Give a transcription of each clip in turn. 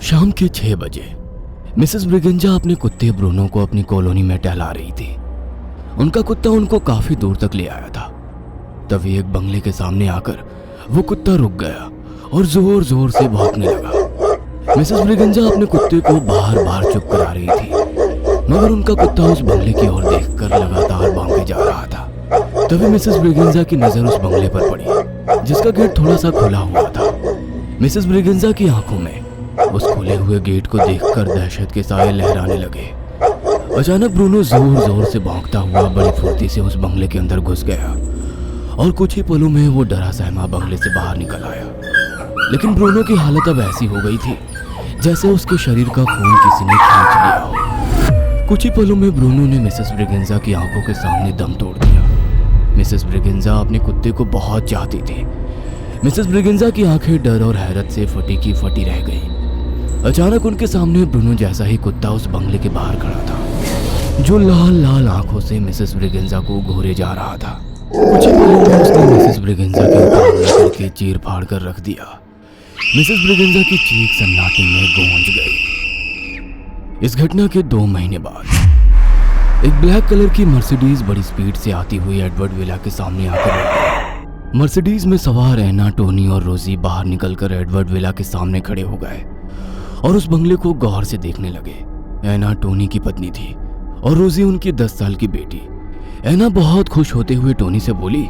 शाम के 6 बजे मिसेस ब्रिगेंजा अपने कुत्ते ब्रूनो को अपनी कॉलोनी में टहला रही थी। उनका कुत्ता उनको काफी दूर तक ले आया था। तभी एक बंगले के सामने आकर वो कुत्ता रुक गया और जोर जोर से भौंकने लगा। मिसेस ब्रिगेंजा अपने कुत्ते को बार बार चुप करा रही थी, मगर उनका कुत्ता उस बंगले की ओर देखकर लगातार भौंके जा रहा था। तभी मिसेस ब्रिगेंजा की नजर उस बंगले पर पड़ी, जिसका गेट थोड़ा सा खुला हुआ था। मिसेस ब्रिगेंजा की आंखों में उस खुले हुए गेट को देखकर दहशत के साए लहराने लगे। अचानक ब्रूनो जोर जोर से भौंकता हुआ बड़ी फुर्ती से उस बंगले के अंदर घुस गया और कुछ ही पलों में वो डरा सहमा बंगले से बाहर निकल आया। लेकिन ब्रूनो की हालत अब ऐसी हो गई थी जैसे उसके शरीर का खून किसी ने खींच लिया हो। कुछ ही पलों में ब्रूनो ने मिसेस ब्रिगेंजा की आंखों के सामने दम तोड़ दिया। मिसेस ब्रिगेंजा अपने कुत्ते को बहुत चाहती थी। मिसेस ब्रिगेंजा की आंखें डर और हैरत से फटी की फटी रह गई। अचानक उनके सामने ब्रूनो जैसा ही कुत्ता उस बंगले के बाहर खड़ा था, जो लाल लाल आंखों से मिसेस ब्रिगेंजा को घूरे जा रहा था। कुछ ही पलों में उसने मिसेस ब्रिगेंजा के ऊपर हमला करके चीर फाड़ कर रख दिया। मिसेस ब्रिगेंजा की चीख सन्नाटे में गूंज गई। इस घटना के 2 महीने बाद एक ब्लैक कलर की मर्सिडीज बड़ी स्पीड से आती हुई एडवर्ड विला के सामने आकर रुकी। मर्सिडीज में सवार एना, टोनी और रोजी बाहर निकलकर एडवर्ड विला के सामने खड़े हो गए और उस बंगले को गौर से देखने लगे। एना टोनी की पत्नी थी और रोजी उनकी 10 साल की बेटी। एना बहुत खुश होते हुए टोनी से बोली,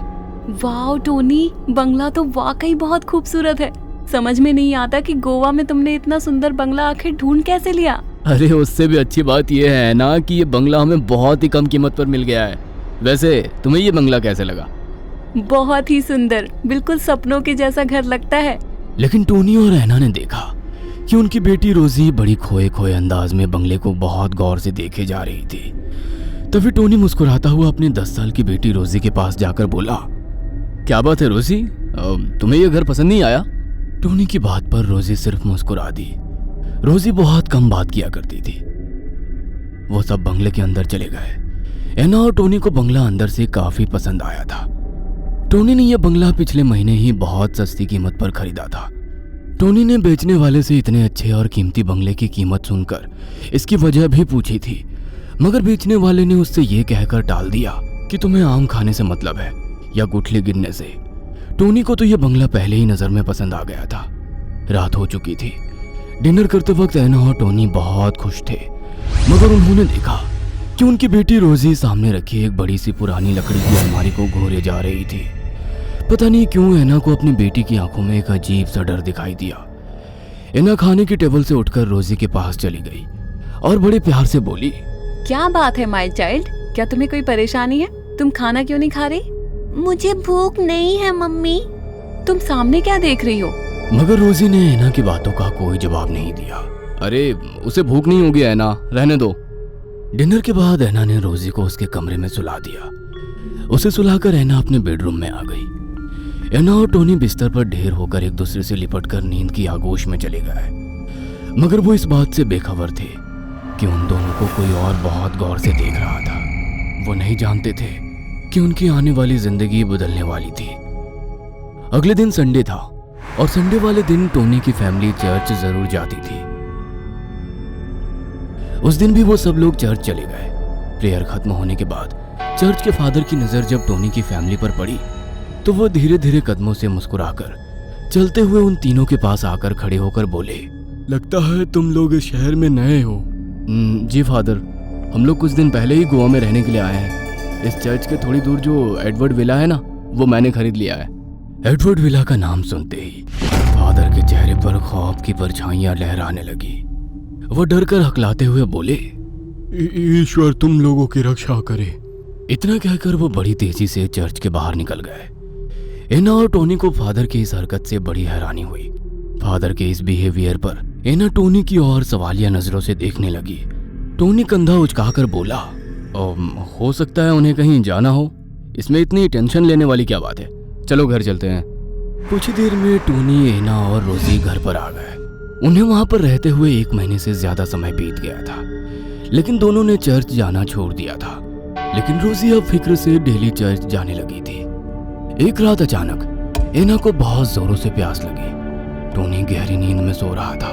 वाह टोनी, बंगला तो वाकई बहुत खूबसूरत है। समझ में नहीं आता कि गोवा में तुमने इतना सुंदर बंगला आखिर ढूंढ कैसे लिया। अरे उससे भी अच्छी बात यह है ना कि ये बंगला हमें बहुत ही कम कीमत पर मिल गया है। वैसे तुम्हें ये बंगला कैसे लगा? बहुत ही सुंदर, बिल्कुल सपनों के जैसा घर लगता है। लेकिन टोनी और एना ने देखा कि उनकी बेटी रोजी बड़ी खोए खोए अंदाज में बंगले को बहुत गौर से देखे जा रही थी। तभी टोनी मुस्कुराता हुआ अपनी 10 साल की बेटी रोजी के पास जाकर बोला, क्या बात है रोजी, तुम्हें यह घर पसंद नहीं आया? टोनी की बात पर रोजी सिर्फ मुस्कुरा दी। रोजी बहुत कम बात किया करती थी। वो सब बंगले के अंदर चले गए। एना और टोनी को बंगला अंदर से काफी पसंद आया था। टोनी ने यह बंगला पिछले महीने ही बहुत सस्ती कीमत पर खरीदा था। टोनी ने बेचने वाले से इतने अच्छे और कीमती बंगले की कीमत सुनकर इसकी वजह भी पूछी थी, मगर बेचने वाले ने उससे ये कहकर टाल दिया कि तुम्हें आम खाने से मतलब है या गुठली गिनने से। टोनी को तो यह बंगला पहले ही नजर में पसंद आ गया था। रात हो चुकी थी। डिनर करते वक्त एना और टोनी बहुत खुश थे, मगर उन्होंने देखा कि उनकी बेटी रोजी सामने रखी एक बड़ी सी पुरानी लकड़ी की अलमारी को घूरे जा रही थी। पता नहीं क्यों एना को अपनी बेटी की आंखों में एक अजीब सा डर दिखाई दिया। एना खाने की टेबल से उठकर रोजी के पास चली गई और बड़े प्यार से बोली, क्या बात है माय चाइल्ड, क्या तुम्हें कोई परेशानी है? तुम खाना क्यों नहीं खा रही? मुझे भूख नहीं है मम्मी। तुम सामने क्या देख रही हो? मगर रोजी ने एना की बातों का कोई जवाब नहीं दिया। अरे उसे भूख नहीं होगी एना, रहने दो। डिनर के बाद एना ने रोजी को उसके कमरे में सुला दिया। उसे सुलाकर एना अपने बेडरूम में आ गई। एना और टोनी बिस्तर पर ढेर होकर एक दूसरे से लिपटकर नींद की आगोश में चले गए, मगर वो इस बात से बेखबर थे कि उन दोनों को कोई और बहुत गौर से देख रहा था। वो नहीं जानते थे कि उनकी आने वाली जिंदगी बदलने वाली थी। अगले दिन संडे था और संडे वाले दिन टोनी की फैमिली चर्च जरूर जाती थी। उस दिन भी वो सब लोग चर्च चले गए। प्रेयर खत्म होने के बाद चर्च के फादर की नजर जब टोनी की फैमिली पर पड़ी तो वो धीरे धीरे कदमों से मुस्कुराकर चलते हुए उन तीनों के पास आकर खड़े होकर बोले, लगता है तुम लोग इस शहर में नए हो। जी फादर, हम लोग कुछ दिन पहले ही गोवा में रहने के लिए आए हैं। इस चर्च के थोड़ी दूर जो एडवर्ड विला है ना, वो मैंने खरीद लिया है। एडवर्ड विला का नाम सुनते ही फादर के चेहरे पर खौफ की परछाइयां लहराने लगी। वो डर कर हकलाते हुए बोले, ईश्वर तुम लोगों की रक्षा करे। इतना कहकर वो बड़ी तेजी से चर्च के बाहर निकल गए। एना और टोनी को फादर की इस हरकत से बड़ी हैरानी हुई। फादर के इस बिहेवियर पर एना टोनी की ओर सवालिया नजरों से देखने लगी। टोनी कंधा उचकाकर बोला, हो सकता है उन्हें कहीं जाना हो, इसमें इतनी टेंशन लेने वाली क्या बात है, चलो घर चलते हैं। कुछ देर में टोनी, एना और रोजी घर पर आ गए। उन्हें वहां पर रहते हुए 1 महीने से ज्यादा समय बीत गया था, लेकिन दोनों ने चर्च जाना छोड़ दिया था। लेकिन रोजी अब फिक्र से डेली चर्च जाने लगी थी। एक रात अचानक एना को बहुत जोरों से प्यास लगी। टोनी गहरी नींद में सो रहा था।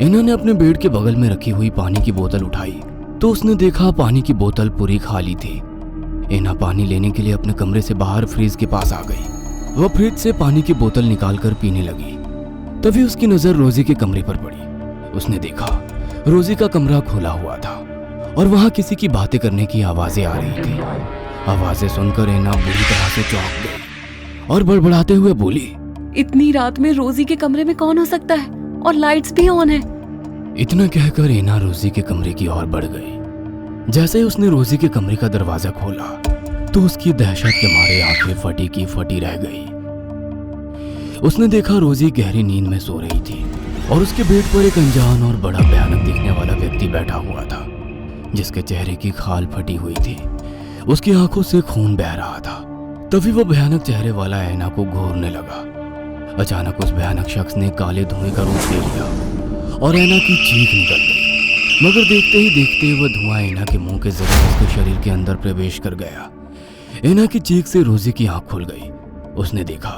एना ने अपने बेड के बगल में रखी हुई पानी की बोतल उठाई तो उसने देखा पानी की बोतल पूरी खाली थी। एना पानी लेने के लिए अपने कमरे से बाहर फ्रिज के पास आ गई। वह फ्रिज से पानी की बोतल निकालकर पीने लगी। तभी उसकी नजर रोजी के कमरे पर पड़ी। उसने देखा रोजी का कमरा खुला हुआ था और वहां किसी की बातें करने की आवाजें आ रही थी। आवाजें सुनकर एना बुरी तरह से चौंक गई और बड़बड़ाते हुए बोली, इतनी रात में रोजी के कमरे में कौन हो सकता है और लाइट्स भी ऑन है। इतना कहकर एना रोजी के कमरे की ओर बढ़ गई। जैसे ही उसने रोजी के कमरे का दरवाजा खोला तो उसकी दहशत के मारे आंखें फटी की फटी रह गई। उसने देखा रोजी गहरी नींद में सो रही थी और उसके बेड पर एक अनजान और बड़ा भयानक दिखने वाला व्यक्ति बैठा हुआ था, जिसके चेहरे की खाल फटी हुई थी। उसकी आंखों से खून बह रहा था। तभी वो भयानक चेहरे वाला एना को घूरने लगा। अचानक उस भयानक शख्स ने काले धुएं का रूप ले लिया और एना की चीख निकल गई। मगर देखते ही देखते वह धुआं एना के मुंह के जरिए उसके शरीर के अंदर प्रवेश कर गया। एना की चीख से रोजी की आंख खुल गई। उसने देखा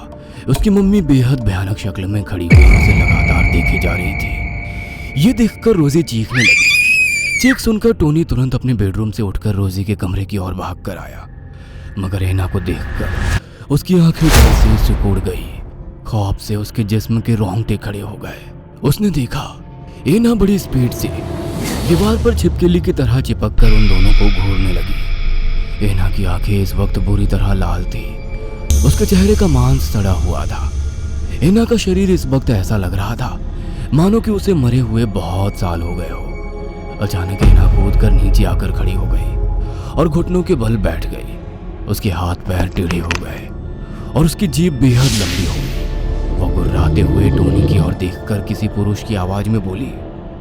उसकी मम्मी बेहद भयानक शक्ल में खड़ी हुई उसे लगातार देखी जा रही थी। ये देखकर रोजी चीखने लगी। चीख सुनकर टोनी तुरंत अपने बेडरूम से उठकर रोजी के कमरे की ओर भाग कर आया। मगर एना को देखकर उसकी आंखें डर से सिकुड़ गई। खौफ से उसके जिस्म के रोंगटे खड़े हो गए। उसने देखा एना बड़ी स्पीड से दीवार पर छिपकली की तरह चिपक कर उन दोनों को घूरने लगी। एना की आंखें इस वक्त बुरी तरह लाल थी। उसके चेहरे का मांस सड़ा हुआ था। एना का शरीर इस वक्त ऐसा लग रहा था मानो कि उसे मरे हुए बहुत साल हो गए हो। अचानक एना कूद कर नीचे आकर खड़ी हो गई और घुटनों के बल बैठ गई। उसके हाथ पैर टेढ़े हो गए और उसकी जीभ बेहद लंबी हो गई। वो गुर्राते हुए टोनी की ओर देखकर किसी पुरुष की आवाज में बोली,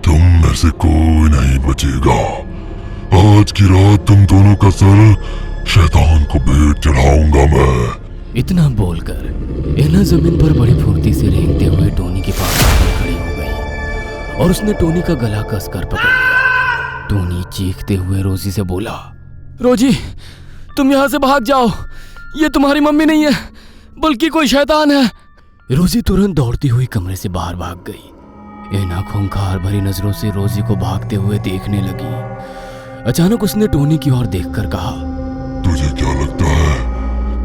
तुम में से कोई नहीं बचेगा। आज की रात तुम दोनों का सर शैतान को भेंट चढ़ाऊंगा मैं। इतना बोलकर एना जमीन पर बड़ी फुर्ती से रेंगते हुए टोनी के पास आकर खड़ी हो गई और उसने टोनी का गला कसकर पकड़ लिया। टोनी चीखते हुए रोजी से बोला, रोजी तुम यहाँ से भाग जाओ, ये तुम्हारी मम्मी नहीं है बल्कि कोई शैतान है। रोजी तुरंत दौड़ती हुई कमरे से बाहर भाग गई। एना खूंखार भरी नजरों से रोजी को भागते हुए देखने लगी। अचानक उसने टोनी की ओर देखकर कहा, तुझे क्या लगता है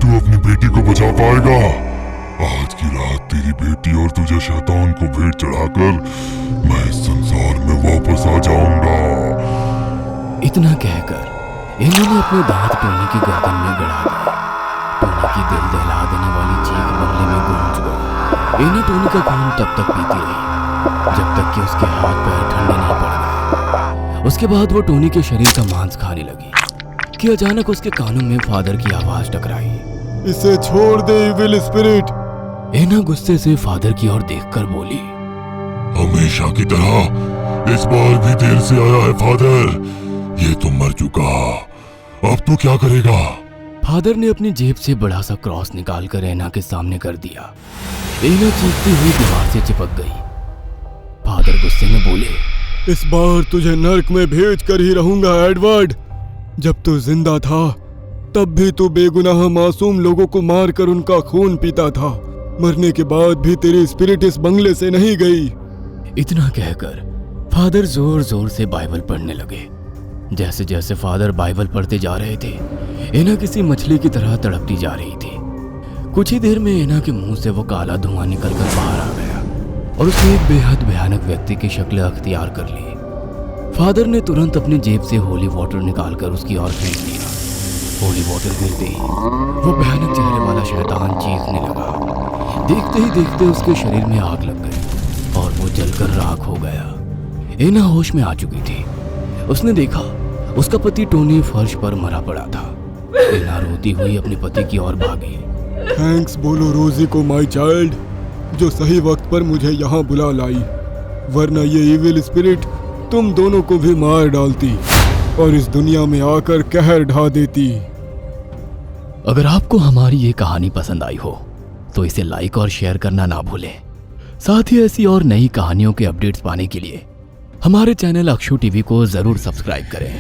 तू अपनी बेटी को बचा पाएगा? आज की रात तेरी बेटी और तुझे शैतान को भेंट चढ़ाकर मैं इस संसार में वापस आ जाऊंगा। इतना कहकर एना ने अपने दांत टोनी की गर्दन में गड़ा दिए। टोनी की दिल दहला देने वाली चीख बंगले में गूंज गई। एना टोनी का खून तब तक पीती रही जब तक कि उसके हाथ पैर ठंडे नहीं पड़ गए। उसके बाद वो टोनी के शरीर का मांस खाने लगी कि अचानक उसके कानों में फादर की आवाज टकराई, इसे छोड़ दे इविल स्पिरिट। एना गुस्से से फादर की ओर देखकर बोली, हमेशा की तरह इस बार भी देर से आया है फादर। ये तो मर चुका, अब तू क्या करेगा? फादर ने अपनी जेब से बड़ा सा क्रॉस निकालकर एना के सामने कर दिया। एना चीखती हुई दीवार से चिपक गई। फादर गुस्से में बोले, इस बार तुझे नर्क में भेज कर ही रहूंगा एडवर्ड। जब तू जिंदा था तब भी तू बेगुनाह मासूम लोगों को मार कर उनका खून पीता था। मरने के बाद भी तेरी स्पिरिट इस बंगले से नहीं गई। इतना कहकर फादर जोर जोर से बाइबल पढ़ने लगे। जैसे जैसे फादर बाइबल पढ़ते जा रहे थे एना किसी मछली की तरह तड़पती जा रही थी। कुछ ही देर में एना के मुंह से वो काला धुआं निकलकर बाहर आ गया और उसने एक बेहद भयानक व्यक्ति की शक्ल अख्तियार कर ली। फादर ने तुरंत अपनी जेब से होली वाटर निकालकर उसकी ओर फेंक दिया। होली वाटर गिरते ही वो भयानक चेहरे वाला शैतान चीखने लगा। देखते ही देखते उसके शरीर में आग लग गई और वो जलकर राख हो गया। एना होश में आ चुकी थी। उसने देखा उसका पति टोनी फर्श पर मरा पड़ा था। एना रोती हुई अपने पति की ओर भागी। थैंक्स बोलो रोजी को माय चाइल्ड, जो सही वक्त पर मुझे यहाँ बुला लाई, वरना ये इविल स्पिरिट तुम दोनों को भी मार डालती और इस दुनिया में आकर कहर ढा देती। अगर आपको हमारी ये कहानी पसंद आई हो तो इसे लाइक और शेयर करना ना भूलें। साथ ही ऐसी और नई कहानियों के अपडेट्स पाने के लिए हमारे चैनल अक्षु टीवी को जरूर सब्सक्राइब करें।